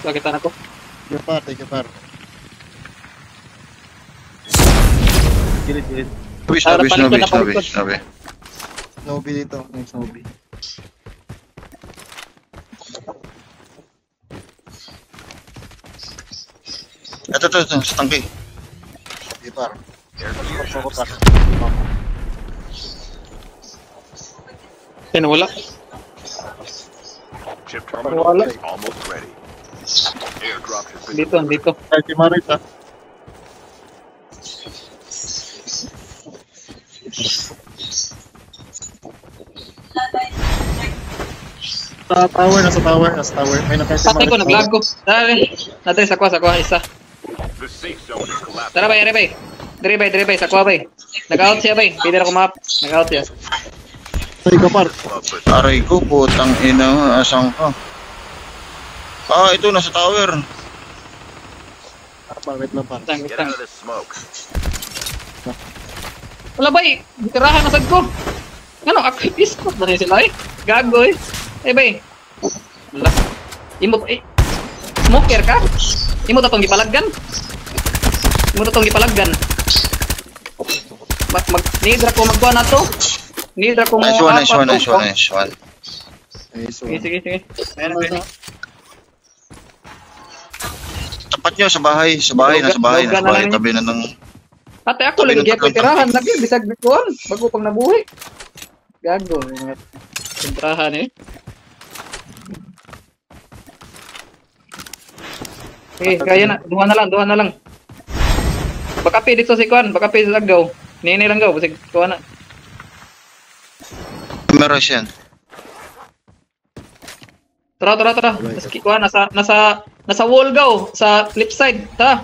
Sakitan ako. Take your part. Gilid. Snowy. Snowy dito. May Snowy. Ito, sa tangke. Sige par. Wala. Chip terminal is almost ready. Airdrop has been Dito. Ay, si Marit ah. Nasa tower. May nakita si Patay ko, Marit. naglag ko. Dali, sakwa, isa. the safe zone is collapsing. Tara bay, Dire bay, sakwa bay. Nag-out siya bay, pwede na kumap. Nag-out siya. Take your part. Aray ko, putang ina, asang ka. Ito, nasa tower. Wait lang par. Get out of the smoke. Wala bay, tirahan na sad ko. Ano, ako iskot na rin sila eh. Gago eh. Bay. Wala. Imot eh. Smoker ka? Imot atong gipalaggan. Nidra ko magkuha na to. Nidra ko mo Nice one. Sige. Ayan. Tapat nyo, sa bahay. Nasa bahay. Tabi na ng... Ate ako lagi gyud tirahan lagi bisag bikuan bago pang nabuhi. Gago mga tirahan eh. Kaya na, duha na lang. Bakapi dito si Kuan, bakapi sa Lagaw. Nini lang gaw, bisag kuan na. Meron yan. Tara. Maski Kuan nasa wall gaw, sa flip side. Tara.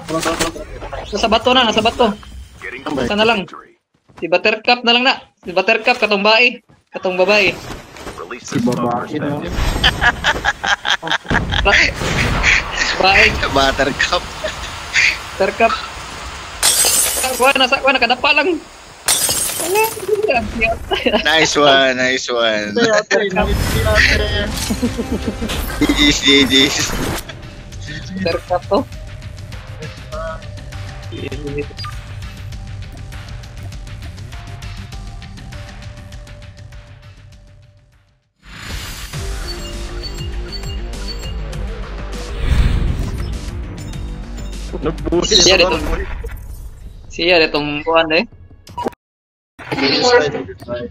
Nasa bato. Getting Sana lang. victory. Si Buttercup na lang na. Si Buttercup katong babae. Release Si the babae no. Babae. Buttercup. Buttercup. Kuan nakadapa lang. Nice one. GG's. Buttercup to. Siya ditong kuan eh. Good try.